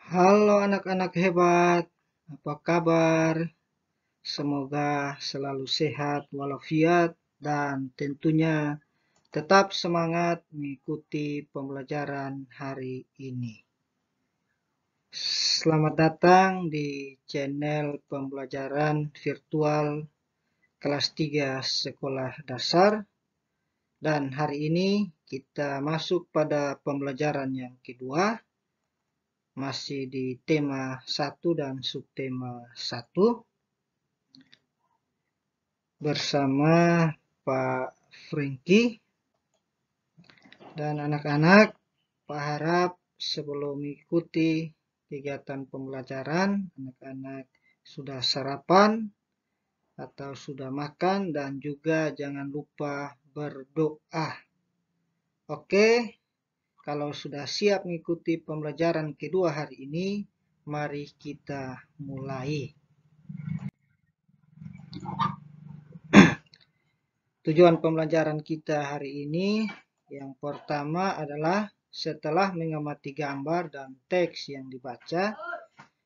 Halo anak-anak hebat, apa kabar? Semoga selalu sehat walafiat dan tentunya tetap semangat mengikuti pembelajaran hari ini. Selamat datang di channel pembelajaran virtual kelas 3 sekolah dasar. Dan hari ini kita masuk pada pembelajaran yang kedua. Masih di tema 1 dan subtema 1 bersama Pak Franky dan anak-anak. Pak harap sebelum mengikuti kegiatan pembelajaran, anak-anak sudah sarapan atau sudah makan dan juga jangan lupa berdoa. Oke, kalau sudah siap mengikuti pembelajaran kedua hari ini, mari kita mulai. Tujuan pembelajaran kita hari ini yang pertama adalah setelah mengamati gambar dan teks yang dibaca,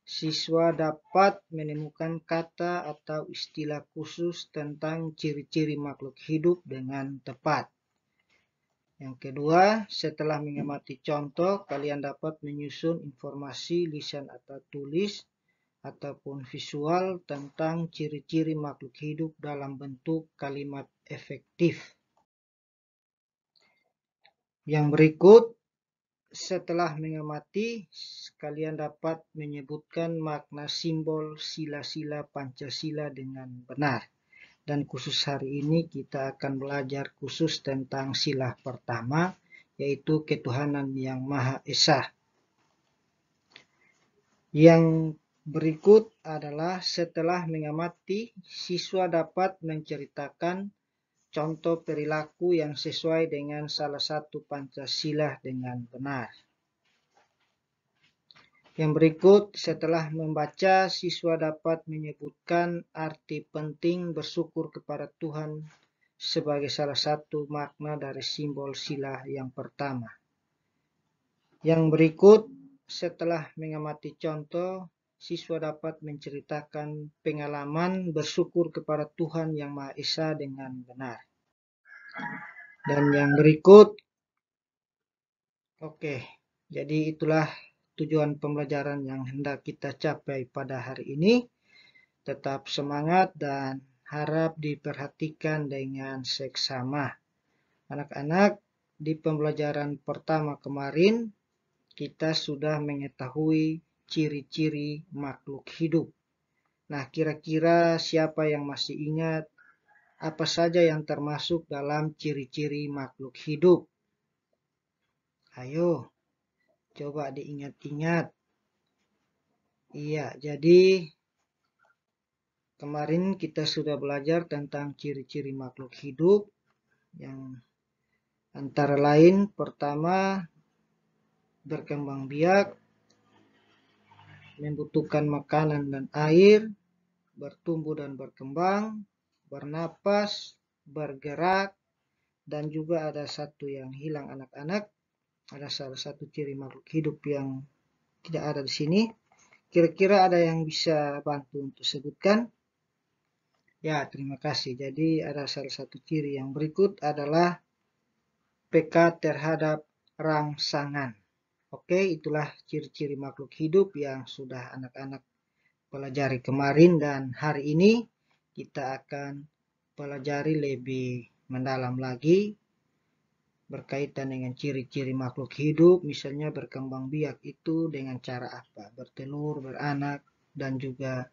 siswa dapat menemukan kata atau istilah khusus tentang ciri-ciri makhluk hidup dengan tepat. Yang kedua, setelah mengamati contoh, kalian dapat menyusun informasi lisan atau tulis ataupun visual tentang ciri-ciri makhluk hidup dalam bentuk kalimat efektif. Yang berikut, setelah mengamati, kalian dapat menyebutkan makna simbol sila-sila Pancasila dengan benar. Dan khusus hari ini kita akan belajar khusus tentang sila pertama, yaitu ketuhanan yang Maha Esa. Yang berikut adalah setelah mengamati, siswa dapat menceritakan contoh perilaku yang sesuai dengan salah satu Pancasila dengan benar. Yang berikut, setelah membaca, siswa dapat menyebutkan arti penting bersyukur kepada Tuhan sebagai salah satu makna dari simbol sila yang pertama. Yang berikut, setelah mengamati contoh, siswa dapat menceritakan pengalaman bersyukur kepada Tuhan Yang Maha Esa dengan benar. Dan yang berikut, oke, jadi itulah tujuan pembelajaran yang hendak kita capai pada hari ini. Tetap semangat dan harap diperhatikan dengan seksama. Anak-anak, di pembelajaran pertama kemarin, kita sudah mengetahui ciri-ciri makhluk hidup. Nah, kira-kira siapa yang masih ingat apa saja yang termasuk dalam ciri-ciri makhluk hidup? Ayo, coba diingat-ingat. Iya, jadi kemarin kita sudah belajar tentang ciri-ciri makhluk hidup yang antara lain pertama berkembang biak, membutuhkan makanan dan air, bertumbuh dan berkembang, bernapas, bergerak, dan juga ada satu yang hilang anak-anak. Ada salah satu ciri makhluk hidup yang tidak ada di sini. Kira-kira ada yang bisa bantu untuk sebutkan? Ya, terima kasih. Jadi ada salah satu ciri yang berikut adalah peka terhadap rangsangan. Oke, itulah ciri-ciri makhluk hidup yang sudah anak-anak pelajari kemarin, dan hari ini kita akan pelajari lebih mendalam lagi berkaitan dengan ciri-ciri makhluk hidup. Misalnya berkembang biak itu dengan cara apa? Bertelur, beranak, dan juga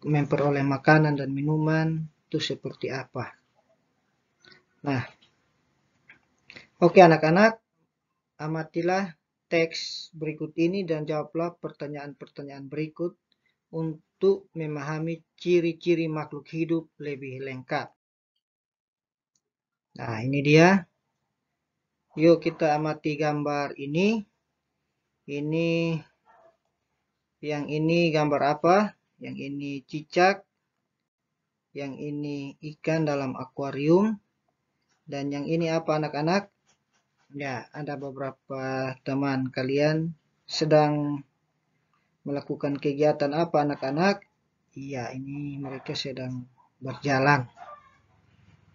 memperoleh makanan dan minuman itu seperti apa. Nah, oke anak-anak, amatilah teks berikut ini dan jawablah pertanyaan-pertanyaan berikut untuk memahami ciri-ciri makhluk hidup lebih lengkap. Nah, ini dia. Yuk kita amati gambar ini. Yang ini gambar apa? Yang ini cicak. Yang ini ikan dalam akuarium. Dan yang ini apa anak-anak? Ya, ada beberapa teman kalian sedang melakukan kegiatan apa anak-anak? Iya, ini mereka sedang berjalan.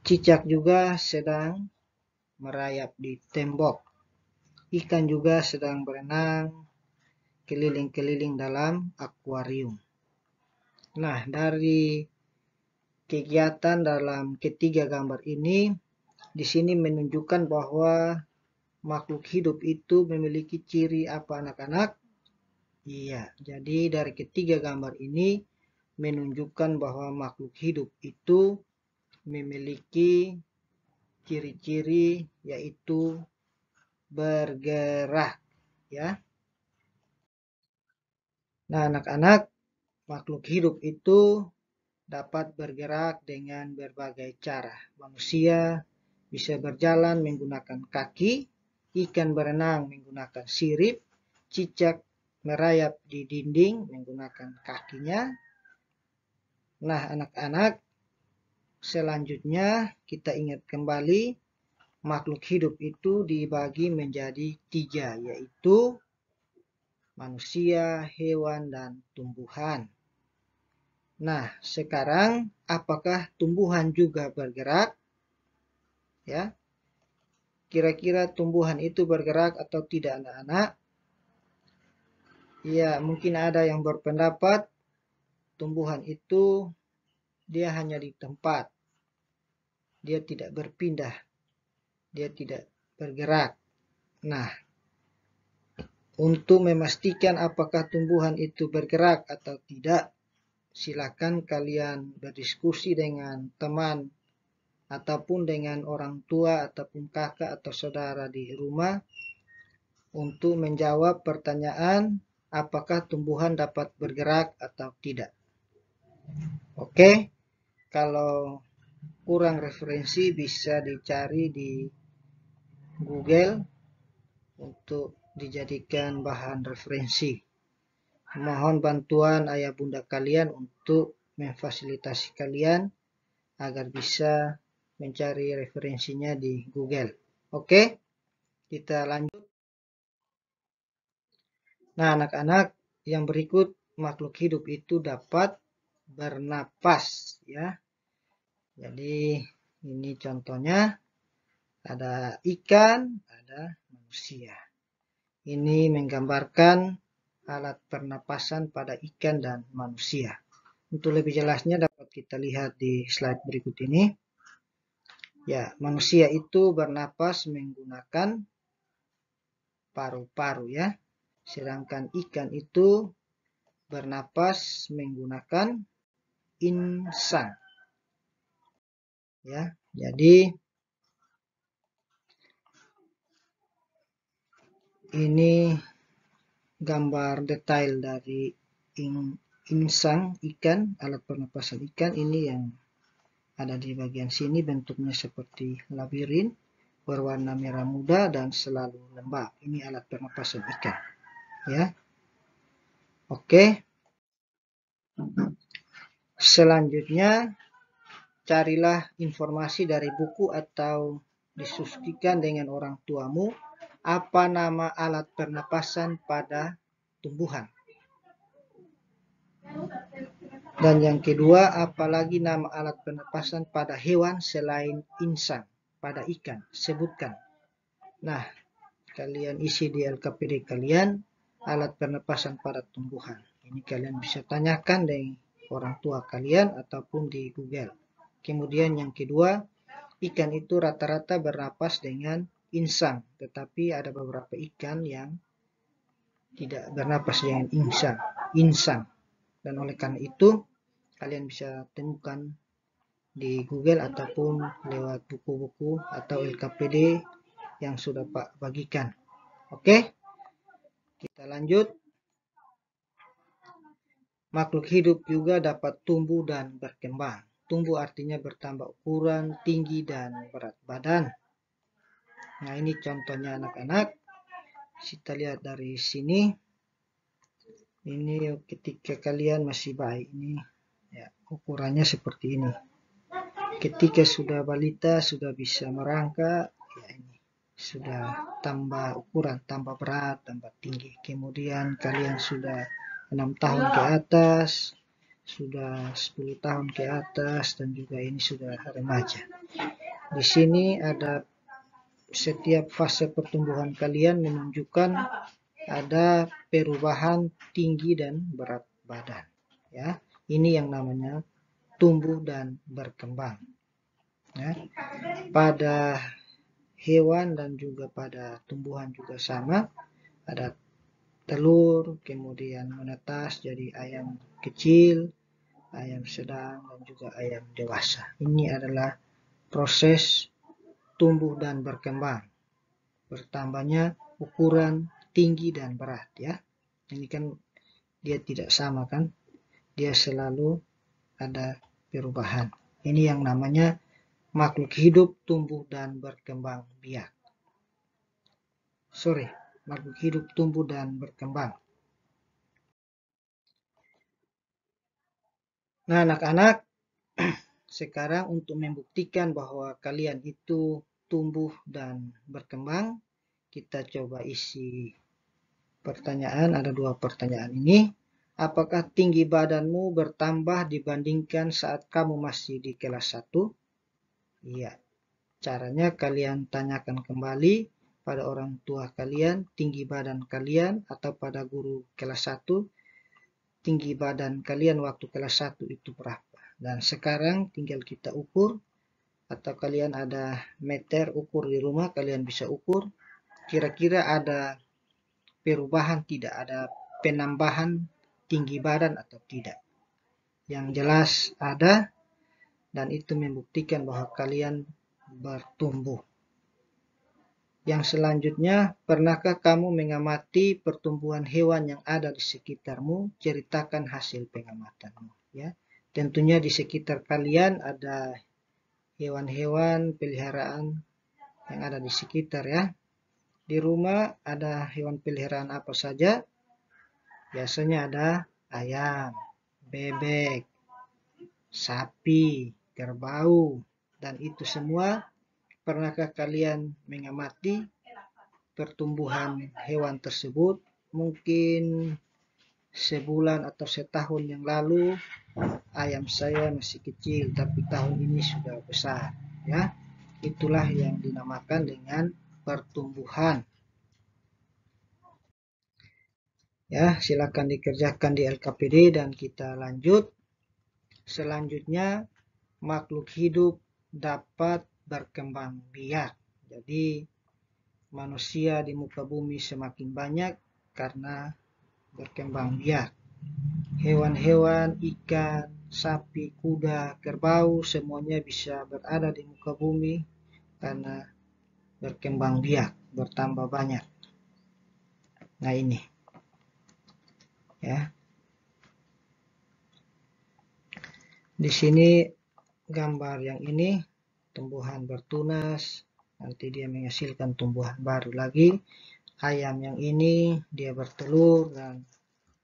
Cicak juga sedang merayap di tembok. Ikan juga sedang berenang keliling-keliling dalam akuarium. Nah, dari kegiatan dalam ketiga gambar ini, di sini menunjukkan bahwa makhluk hidup itu memiliki ciri apa anak-anak? Iya, jadi dari ketiga gambar ini menunjukkan bahwa makhluk hidup itu memiliki ciri-ciri yaitu bergerak, ya. Nah, anak-anak, makhluk hidup itu dapat bergerak dengan berbagai cara. Manusia bisa berjalan menggunakan kaki, ikan berenang menggunakan sirip, cicak merayap di dinding menggunakan kakinya. Nah, anak-anak, selanjutnya kita ingat kembali makhluk hidup itu dibagi menjadi 3, yaitu manusia, hewan, dan tumbuhan. Nah, sekarang apakah tumbuhan juga bergerak? Ya, kira-kira tumbuhan itu bergerak atau tidak, anak-anak? Ya, mungkin ada yang berpendapat tumbuhan itu dia hanya di tempat, dia tidak berpindah, dia tidak bergerak. Nah, untuk memastikan apakah tumbuhan itu bergerak atau tidak, silakan kalian berdiskusi dengan teman ataupun dengan orang tua ataupun kakak atau saudara di rumah untuk menjawab pertanyaan apakah tumbuhan dapat bergerak atau tidak. Oke, kalau kurang referensi bisa dicari di Google untuk dijadikan bahan referensi. Mohon bantuan ayah bunda kalian untuk memfasilitasi kalian agar bisa mencari referensinya di Google. Oke, kita lanjut. Nah, anak-anak, yang berikut makhluk hidup itu dapat bernapas, ya. Jadi ini contohnya, ada ikan, ada manusia. Ini menggambarkan alat pernapasan pada ikan dan manusia. Untuk lebih jelasnya dapat kita lihat di slide berikut ini. Ya, manusia itu bernapas menggunakan paru-paru, ya. Sedangkan ikan itu bernapas menggunakan insang. Ya, jadi ini gambar detail dari insang ikan, alat pernapasan ikan. Ini yang ada di bagian sini, bentuknya seperti labirin, berwarna merah muda dan selalu lembab. Ini alat pernapasan ikan, ya. Oke. Selanjutnya, carilah informasi dari buku atau diskusikan dengan orang tuamu apa nama alat pernapasan pada tumbuhan. Dan yang kedua, apalagi nama alat pernapasan pada hewan selain insang, pada ikan, sebutkan. Nah, kalian isi di LKPD kalian alat pernapasan pada tumbuhan. Ini kalian bisa tanyakan dengan orang tua kalian ataupun di Google. Kemudian yang kedua, ikan itu rata-rata bernapas dengan insang, tetapi ada beberapa ikan yang tidak bernapas dengan insang. Dan oleh karena itu, kalian bisa temukan di Google ataupun lewat buku-buku atau LKPD yang sudah Pak bagikan. Oke, kita lanjut. Makhluk hidup juga dapat tumbuh dan berkembang. Tumbuh artinya bertambah ukuran, tinggi, dan berat badan. Nah, ini contohnya anak-anak. Kita lihat dari sini. Ini ketika kalian masih bayi, ini ya, ukurannya seperti ini. Ketika sudah balita, sudah bisa merangkak, ya ini. sudah tambah ukuran, tambah berat, tambah tinggi. Kemudian kalian sudah 6 tahun ke atas, sudah 10 tahun ke atas, dan juga ini sudah remaja. Di sini ada setiap fase pertumbuhan kalian menunjukkan ada perubahan tinggi dan berat badan. Ya, ini yang namanya tumbuh dan berkembang. Ya. Pada hewan dan juga pada tumbuhan juga sama, ada telur, kemudian menetas jadi ayam kecil, ayam sedang, dan juga ayam dewasa. Ini adalah proses tumbuh dan berkembang, bertambahnya ukuran, tinggi, dan berat. Ya, ini kan dia tidak sama kan, dia selalu ada perubahan. Ini yang namanya makhluk hidup tumbuh dan berkembang biak. Makhluk hidup tumbuh dan berkembang. Nah, anak-anak, sekarang untuk membuktikan bahwa kalian itu tumbuh dan berkembang, kita coba isi pertanyaan. Ada 2 pertanyaan ini. Apakah tinggi badanmu bertambah dibandingkan saat kamu masih di kelas 1? Iya. Caranya kalian tanyakan kembali pada orang tua kalian, tinggi badan kalian, atau pada guru kelas 1, tinggi badan kalian waktu kelas 1 itu berapa. Dan sekarang tinggal kita ukur, atau kalian ada meter ukur di rumah, kalian bisa ukur. Kira-kira ada perubahan tidak, ada penambahan tinggi badan atau tidak. Yang jelas ada, dan itu membuktikan bahwa kalian bertumbuh. Yang selanjutnya, pernahkah kamu mengamati pertumbuhan hewan yang ada di sekitarmu? Ceritakan hasil pengamatanmu. Ya, tentunya di sekitar kalian ada hewan-hewan peliharaan yang ada di sekitar ya. Di rumah ada hewan peliharaan apa saja? Biasanya ada ayam, bebek, sapi, kerbau, dan itu semua. Pernahkah kalian mengamati pertumbuhan hewan tersebut? Mungkin sebulan atau setahun yang lalu ayam saya masih kecil, tapi tahun ini sudah besar. Ya, itulah yang dinamakan dengan pertumbuhan. Ya, silakan dikerjakan di LKPD dan kita lanjut. Selanjutnya, makhluk hidup dapat berkembang biak. Jadi manusia di muka bumi semakin banyak karena berkembang biak. Hewan-hewan, ikan, sapi, kuda, kerbau, semuanya bisa berada di muka bumi karena berkembang biak, bertambah banyak. Nah ini, ya. Di sini gambar yang ini, tumbuhan bertunas, nanti dia menghasilkan tumbuhan baru lagi. Ayam yang ini, dia bertelur dan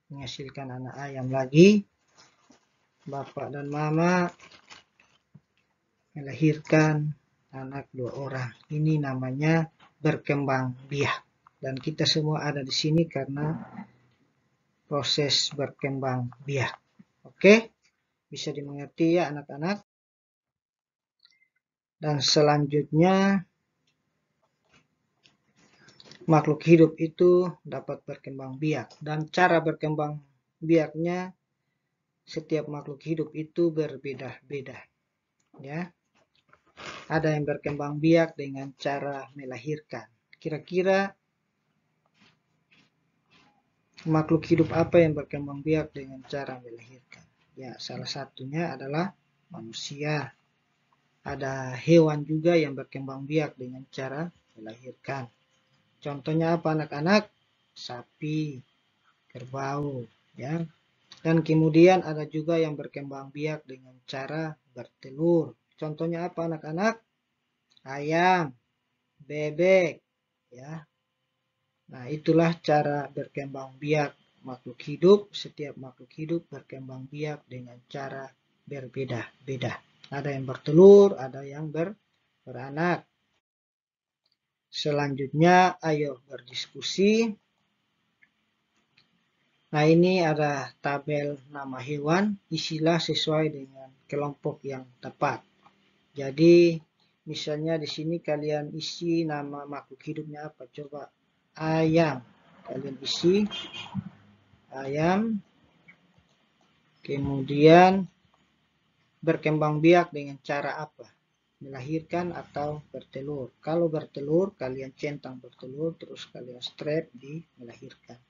menghasilkan anak ayam lagi. Bapak dan mama melahirkan anak 2 orang. Ini namanya berkembang biak. Dan kita semua ada di sini karena proses berkembang biak. Oke? Bisa dimengerti ya anak-anak? Dan selanjutnya, makhluk hidup itu dapat berkembang biak. Dan cara berkembang biaknya, setiap makhluk hidup itu berbeda-beda. Ya, ada yang berkembang biak dengan cara melahirkan. Kira-kira makhluk hidup apa yang berkembang biak dengan cara melahirkan? Ya, salah satunya adalah manusia. Ada hewan juga yang berkembang biak dengan cara melahirkan. Contohnya apa anak-anak? Sapi, kerbau, ya. Dan kemudian ada juga yang berkembang biak dengan cara bertelur. Contohnya apa anak-anak? Ayam, bebek, ya. Nah, itulah cara berkembang biak makhluk hidup. Setiap makhluk hidup berkembang biak dengan cara berbeda-beda. Ada yang bertelur, ada yang beranak. Selanjutnya, ayo berdiskusi. Nah, ini ada tabel nama hewan, isilah sesuai dengan kelompok yang tepat. Jadi, misalnya di sini kalian isi nama makhluk hidupnya apa? Coba ayam. Kalian isi ayam. Kemudian berkembang biak dengan cara apa? Melahirkan atau bertelur. Kalau bertelur, kalian centang bertelur, terus kalian strap di melahirkan.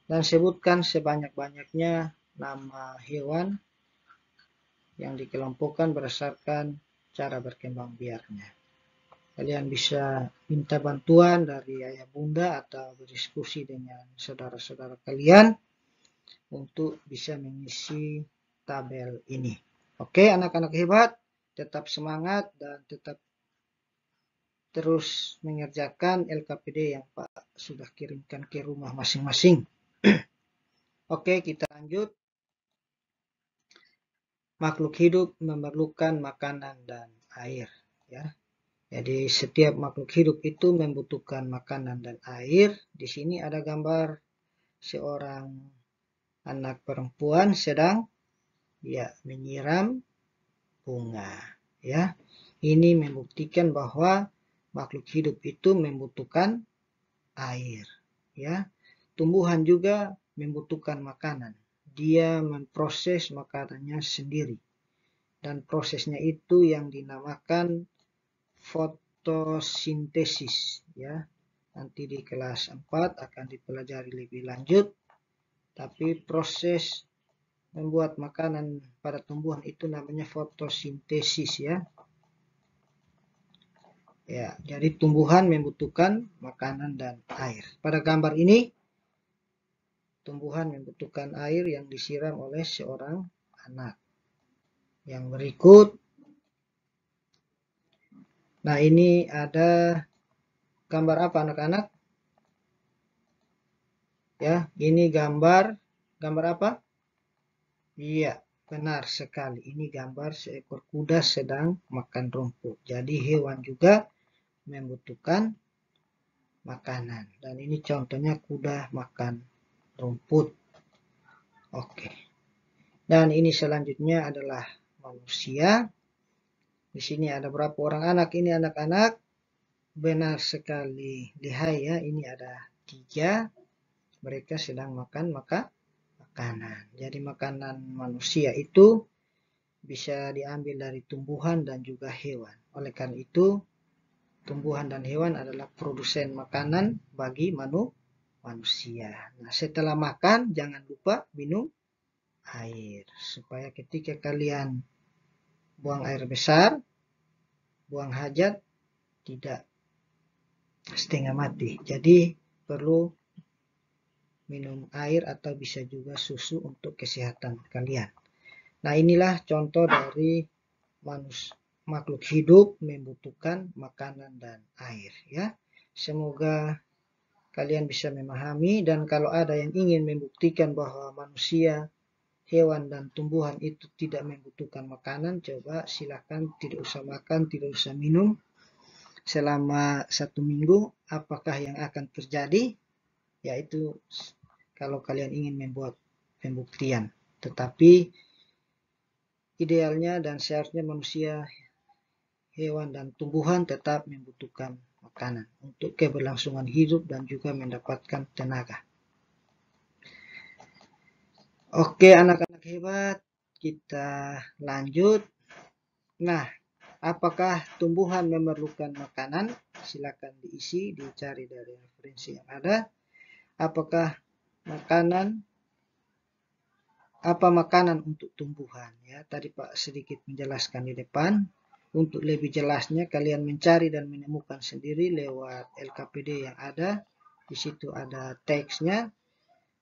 Dan sebutkan sebanyak-banyaknya nama hewan yang dikelompokkan berdasarkan cara berkembang biaknya. Kalian bisa minta bantuan dari ayah bunda atau berdiskusi dengan saudara-saudara kalian untuk bisa mengisi tabel ini. Oke, anak-anak hebat, tetap semangat dan tetap terus mengerjakan LKPD yang Pak sudah kirimkan ke rumah masing-masing. Oke, kita lanjut. Makhluk hidup memerlukan makanan dan air, ya. Jadi setiap makhluk hidup itu membutuhkan makanan dan air. Di sini ada gambar seorang anak perempuan sedang menyiram bunga, ya. Ini membuktikan bahwa makhluk hidup itu membutuhkan air, ya. Tumbuhan juga membutuhkan makanan. Dia memproses makanannya sendiri. Dan prosesnya itu yang dinamakan fotosintesis, ya. Nanti di kelas 4 akan dipelajari lebih lanjut. Tapi proses membuat makanan pada tumbuhan itu namanya fotosintesis, ya. Ya, jadi tumbuhan membutuhkan makanan dan air. Pada gambar ini tumbuhan membutuhkan air yang disiram oleh seorang anak. Yang berikut, nah ini ada gambar apa anak-anak? Ya, ini gambar apa? Iya, benar sekali. Ini gambar seekor kuda sedang makan rumput. Jadi hewan juga membutuhkan makanan. Dan ini contohnya kuda makan rumput. Oke. Dan ini selanjutnya adalah manusia. Di sini ada berapa orang anak? Ini anak-anak. Benar sekali. Lihat ya, ini ada 3. Mereka sedang makan makanan. Jadi makanan manusia itu bisa diambil dari tumbuhan dan juga hewan. Oleh karena itu, tumbuhan dan hewan adalah produsen makanan bagi manusia. Nah, setelah makan, jangan lupa minum air. Supaya ketika kalian buang air besar, buang hajat, tidak setengah mati. Jadi, perlu minum air atau bisa juga susu untuk kesehatan kalian. Nah, inilah contoh dari makhluk hidup membutuhkan makanan dan air, ya. Semoga kalian bisa memahami, dan kalau ada yang ingin membuktikan bahwa manusia, hewan, dan tumbuhan itu tidak membutuhkan makanan, coba silakan tidak usah makan, tidak usah minum selama 1 minggu. Apakah yang akan terjadi? Yaitu kalau kalian ingin membuat pembuktian. Tetapi idealnya dan seharusnya manusia, hewan, dan tumbuhan tetap membutuhkan makanan untuk keberlangsungan hidup dan juga mendapatkan tenaga. Oke, anak-anak hebat, kita lanjut. Nah, apakah tumbuhan memerlukan makanan? Silakan diisi, dicari dari referensi yang ada. Apakah apa makanan untuk tumbuhan? Ya, tadi Pak sedikit menjelaskan di depan. Untuk lebih jelasnya, kalian mencari dan menemukan sendiri lewat LKPD yang ada. Di situ ada teksnya.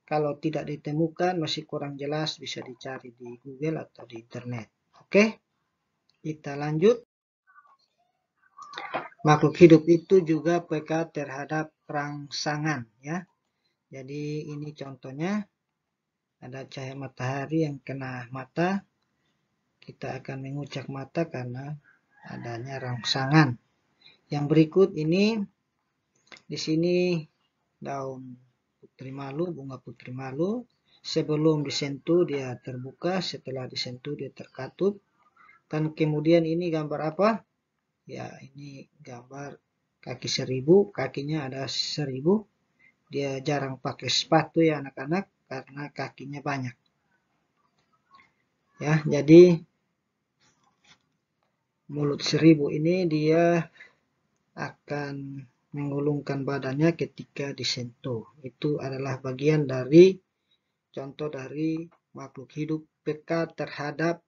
Kalau tidak ditemukan, masih kurang jelas, bisa dicari di Google atau di internet. Oke, kita lanjut. Makhluk hidup itu juga peka terhadap rangsangan, ya. Jadi ini contohnya, ada cahaya matahari yang kena mata. Kita akan mengucak mata karena adanya rangsangan. Yang berikut ini Di sini daun putri malu, bunga putri malu. Sebelum disentuh dia terbuka, setelah disentuh dia terkatup. Dan kemudian ini gambar apa? Ya, ini gambar kaki 1000, kakinya ada 1000. Dia jarang pakai sepatu ya anak-anak, karena kakinya banyak. Ya, jadi mulut 1000 ini dia akan menggulungkan badannya ketika disentuh. Itu adalah bagian dari contoh dari makhluk hidup peka terhadap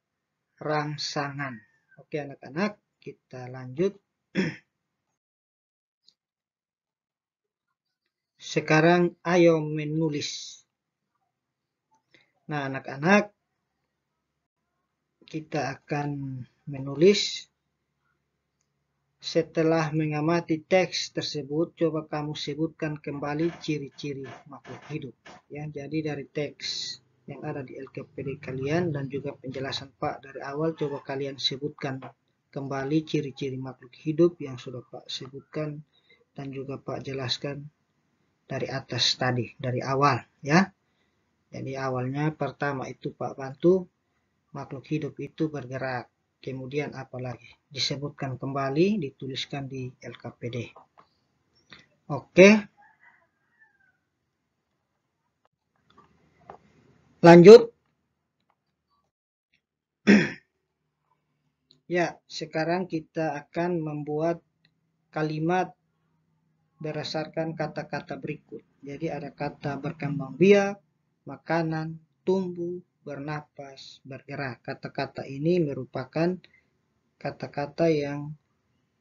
rangsangan. Oke anak-anak, kita lanjut. Sekarang ayo menulis. Nah anak-anak, kita akan menulis. Setelah mengamati teks tersebut, coba kamu sebutkan kembali ciri-ciri makhluk hidup. Ya, jadi dari teks yang ada di LKPD kalian dan juga penjelasan Pak dari awal, coba kalian sebutkan kembali ciri-ciri makhluk hidup yang sudah Pak sebutkan dan juga Pak jelaskan dari atas tadi, dari awal ya. Jadi awalnya pertama itu Pak bantu makhluk hidup itu bergerak. Kemudian apa lagi? Disebutkan kembali, dituliskan di LKPD. Oke. Lanjut. Ya, sekarang kita akan membuat kalimat berdasarkan kata-kata berikut. Jadi ada kata berkembang biak, makanan, tumbuh, bernapas, bergerak. Kata-kata ini merupakan kata-kata yang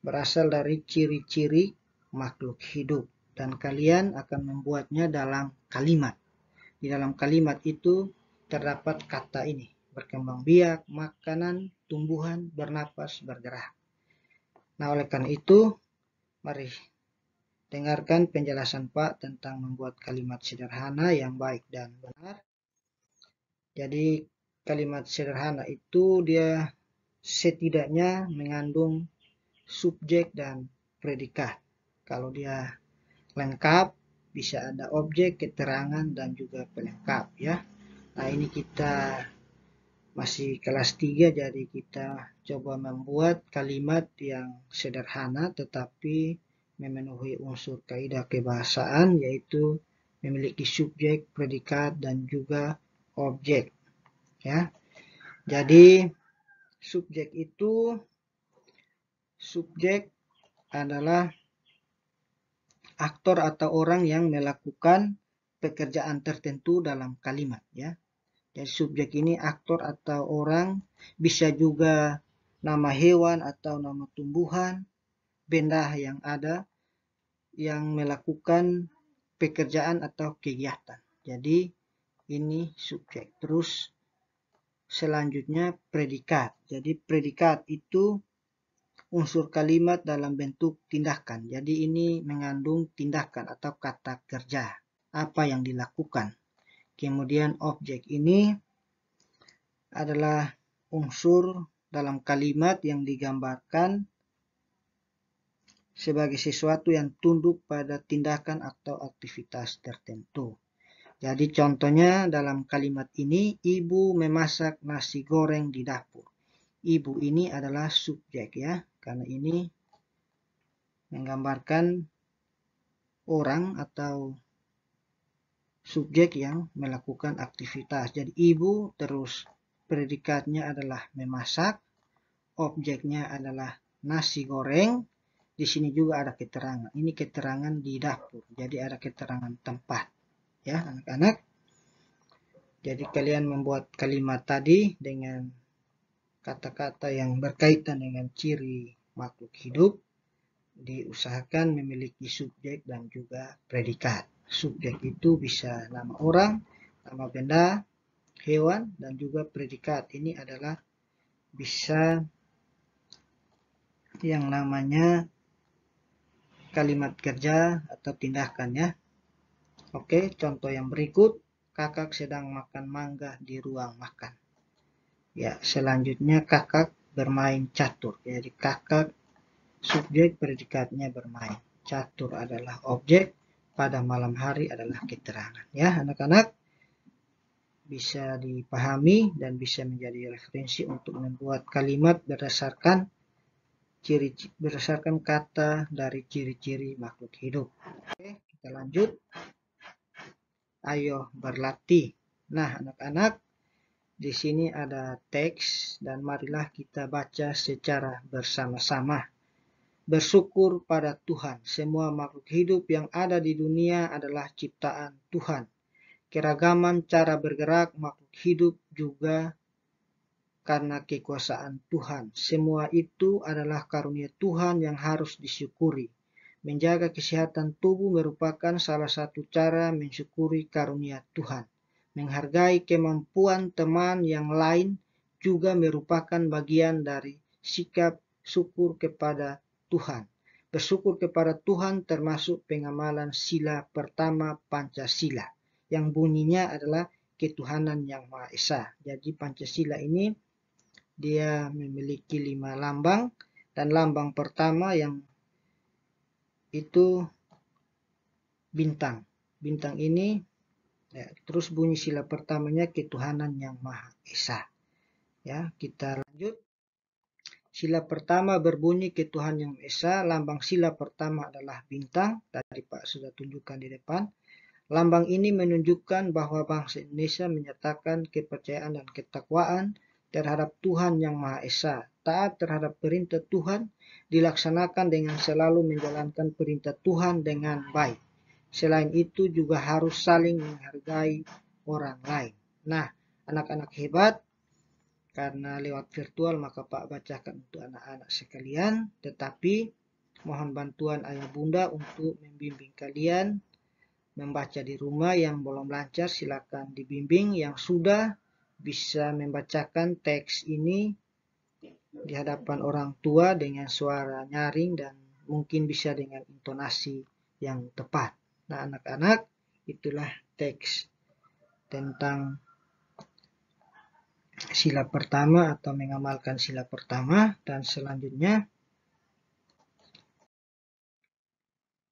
berasal dari ciri-ciri makhluk hidup. Dan kalian akan membuatnya dalam kalimat. Di dalam kalimat itu terdapat kata ini. Berkembang biak, makanan, tumbuhan, bernapas, bergerak. Nah, oleh karena itu, mari dengarkan penjelasan Pak tentang membuat kalimat sederhana yang baik dan benar. Jadi, kalimat sederhana itu dia setidaknya mengandung subjek dan predikat. Kalau dia lengkap, bisa ada objek, keterangan, dan juga pelengkap ya. Nah, ini kita masih kelas 3, jadi kita coba membuat kalimat yang sederhana tetapi memenuhi unsur kaidah kebahasaan, yaitu memiliki subjek, predikat, dan juga objek ya. Jadi subjek adalah aktor atau orang yang melakukan pekerjaan tertentu dalam kalimat ya. Jadi subjek ini aktor atau orang, bisa juga nama hewan atau nama tumbuhan, benda yang ada yang melakukan pekerjaan atau kegiatan. Jadi ini subjek. Terus selanjutnya predikat. Jadi predikat itu unsur kalimat dalam bentuk tindakan. Jadi ini mengandung tindakan atau kata kerja, apa yang dilakukan. Kemudian objek ini adalah unsur dalam kalimat yang digambarkan sebagai sesuatu yang tunduk pada tindakan atau aktivitas tertentu. Jadi contohnya dalam kalimat ini, ibu memasak nasi goreng di dapur. Ibu ini adalah subjek ya, karena ini menggambarkan orang atau subjek yang melakukan aktivitas. Jadi ibu, terus predikatnya adalah memasak, objeknya adalah nasi goreng. Di sini juga ada keterangan. Ini keterangan di dapur. Jadi ada keterangan tempat. Ya, anak-anak. Jadi kalian membuat kalimat tadi dengan kata-kata yang berkaitan dengan ciri makhluk hidup. Diusahakan memiliki subjek dan juga predikat. Subjek itu bisa nama orang, nama benda, hewan, dan juga predikat. Ini adalah bisa yang namanya kalimat kerja atau tindakan ya. Oke, contoh yang berikut. Kakak sedang makan mangga di ruang makan. Ya, selanjutnya kakak bermain catur. Jadi kakak subjek, predikatnya bermain. catur adalah objek, pada malam hari adalah keterangan. Ya, anak-anak bisa dipahami dan bisa menjadi referensi untuk membuat kalimat berdasarkan kata dari ciri-ciri makhluk hidup. Oke, kita lanjut. Ayo berlatih. Nah, anak-anak, di sini ada teks dan marilah kita baca secara bersama-sama. Bersyukur pada Tuhan. Semua makhluk hidup yang ada di dunia adalah ciptaan Tuhan. Keragaman cara bergerak makhluk hidup juga karena kekuasaan Tuhan. Semua itu adalah karunia Tuhan yang harus disyukuri. Menjaga kesehatan tubuh merupakan salah satu cara mensyukuri karunia Tuhan. Menghargai kemampuan teman yang lain juga merupakan bagian dari sikap syukur kepada Tuhan. Bersyukur kepada Tuhan termasuk pengamalan sila pertama Pancasila, yang bunyinya adalah ketuhanan yang Maha Esa. Jadi Pancasila ini dia memiliki 5 lambang, dan lambang pertama yang itu bintang. Bintang ini ya, terus bunyi sila pertamanya ketuhanan yang Maha Esa. Ya, kita lanjut. Sila pertama berbunyi ketuhanan yang Maha Esa. Lambang sila pertama adalah bintang. Tadi Pak sudah tunjukkan di depan. Lambang ini menunjukkan bahwa bangsa Indonesia menyatakan kepercayaan dan ketakwaan terhadap Tuhan yang Maha Esa. Taat terhadap perintah Tuhan dilaksanakan dengan selalu menjalankan perintah Tuhan dengan baik. Selain itu juga harus saling menghargai orang lain. Nah, anak-anak hebat, karena lewat virtual maka Pak bacakan untuk anak-anak sekalian. Tetapi mohon bantuan ayah bunda untuk membimbing kalian membaca di rumah. Yang belum lancar silakan dibimbing. Yang sudah bisa membacakan teks ini di hadapan orang tua dengan suara nyaring dan mungkin bisa dengan intonasi yang tepat. Nah, anak-anak, itulah teks tentang sila pertama atau mengamalkan sila pertama. Dan selanjutnya,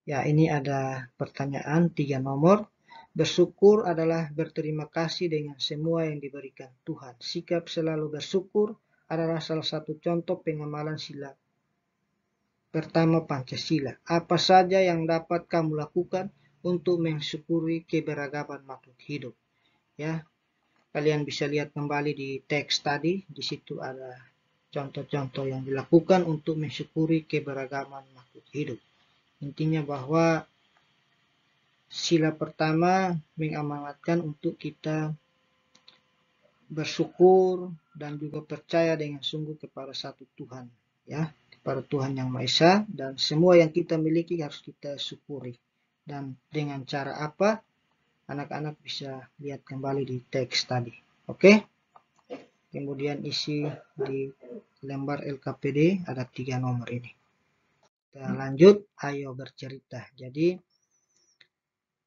ya, ini ada pertanyaan 3 nomor. Bersyukur adalah berterima kasih dengan semua yang diberikan Tuhan. Sikap selalu bersyukur adalah salah satu contoh pengamalan sila pertama Pancasila. Apa saja yang dapat kamu lakukan untuk mensyukuri keberagaman makhluk hidup? Ya, kalian bisa lihat kembali di teks tadi. Di situ ada contoh-contoh yang dilakukan untuk mensyukuri keberagaman makhluk hidup. Intinya bahwa sila pertama mengamanatkan untuk kita bersyukur dan juga percaya dengan sungguh kepada satu Tuhan, ya, kepada Tuhan yang Maha Esa, dan semua yang kita miliki harus kita syukuri. Dan dengan cara apa? Anak-anak bisa lihat kembali di teks tadi. Oke? Kemudian isi di lembar LKPD ada 3 nomor ini. Kita lanjut, ayo bercerita. Jadi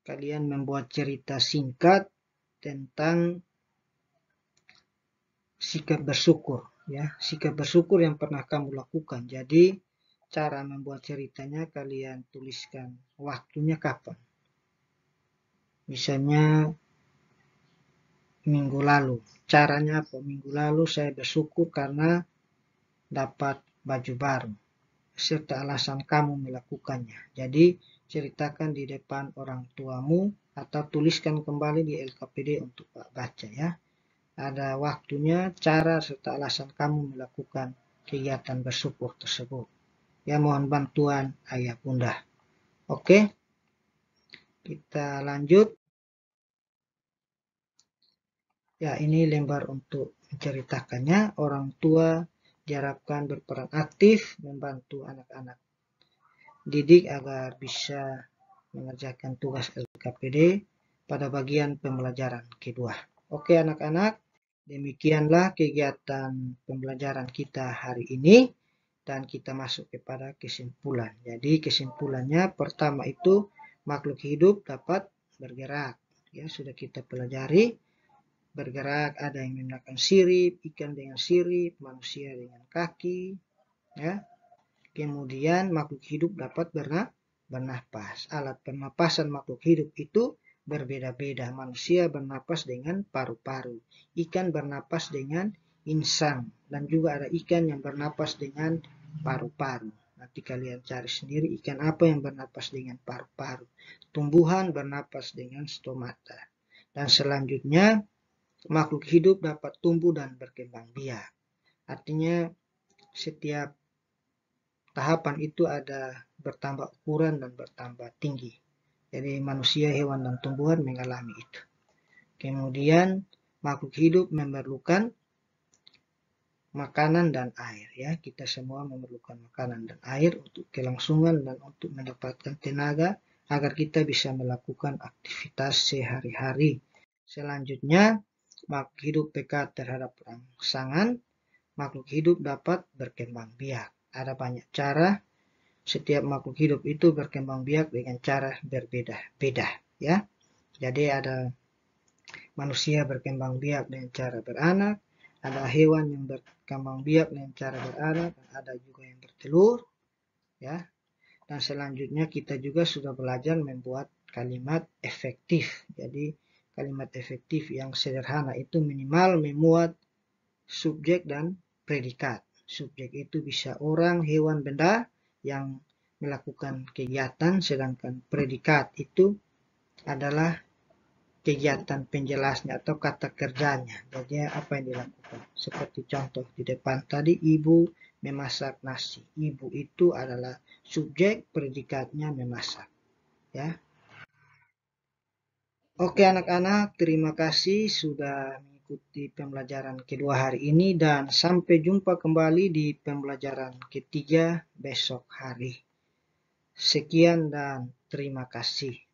kalian membuat cerita singkat tentang sikap bersyukur, ya, sikap bersyukur yang pernah kamu lakukan. Jadi cara membuat ceritanya kalian tuliskan waktunya kapan. Misalnya minggu lalu. Caranya apa? Minggu lalu saya bersyukur karena dapat baju baru, serta alasan kamu melakukannya. Jadi ceritakan di depan orang tuamu atau tuliskan kembali di LKPD untuk Pak baca, ya. Ada waktunya, cara, serta alasan kamu melakukan kegiatan bersyukur tersebut. Ya, mohon bantuan ayah bunda. Oke, kita lanjut. Ya, ini lembar untuk menceritakannya. Orang tua diharapkan berperan aktif membantu anak-anak didik agar bisa mengerjakan tugas LKPD pada bagian pembelajaran kedua. Oke anak-anak, demikianlah kegiatan pembelajaran kita hari ini dan kita masuk kepada kesimpulan. Jadi kesimpulannya pertama itu makhluk hidup dapat bergerak. Ya, sudah kita pelajari. Bergerak ada yang menggunakan sirip, ikan dengan sirip, manusia dengan kaki, ya. Kemudian makhluk hidup dapat bernapas. Alat pernapasan makhluk hidup itu berbeda-beda. Manusia bernapas dengan paru-paru, ikan bernapas dengan insang, dan juga ada ikan yang bernapas dengan paru-paru. Nanti kalian cari sendiri ikan apa yang bernapas dengan paru-paru. Tumbuhan bernapas dengan stomata. Dan selanjutnya, makhluk hidup dapat tumbuh dan berkembang biak. Artinya setiap tahapan itu ada bertambah ukuran dan bertambah tinggi. Jadi manusia, hewan, dan tumbuhan mengalami itu. Kemudian makhluk hidup memerlukan makanan dan air, ya. Kita semua memerlukan makanan dan air untuk kelangsungan dan untuk mendapatkan tenaga agar kita bisa melakukan aktivitas sehari-hari. Selanjutnya, makhluk hidup peka terhadap rangsangan. Makhluk hidup dapat berkembang biak. Ada banyak cara. Setiap makhluk hidup itu berkembang biak dengan cara berbeda-beda, ya. Jadi ada manusia berkembang biak dengan cara beranak, ada hewan yang berkembang biak dengan cara beranak, ada juga yang bertelur, ya. Dan selanjutnya kita juga sudah belajar membuat kalimat efektif. Jadi kalimat efektif yang sederhana itu minimal memuat subjek dan predikat. Subjek itu bisa orang, hewan, benda yang melakukan kegiatan, sedangkan predikat itu adalah kegiatan penjelasnya atau kata kerjanya. Jadi apa yang dilakukan. Seperti contoh di depan tadi, ibu memasak nasi. Ibu itu adalah subjek, predikatnya memasak. Ya. Oke anak-anak, terima kasih sudah mengikuti pembelajaran kedua hari ini dan sampai jumpa kembali di pembelajaran ketiga besok hari. Sekian dan terima kasih.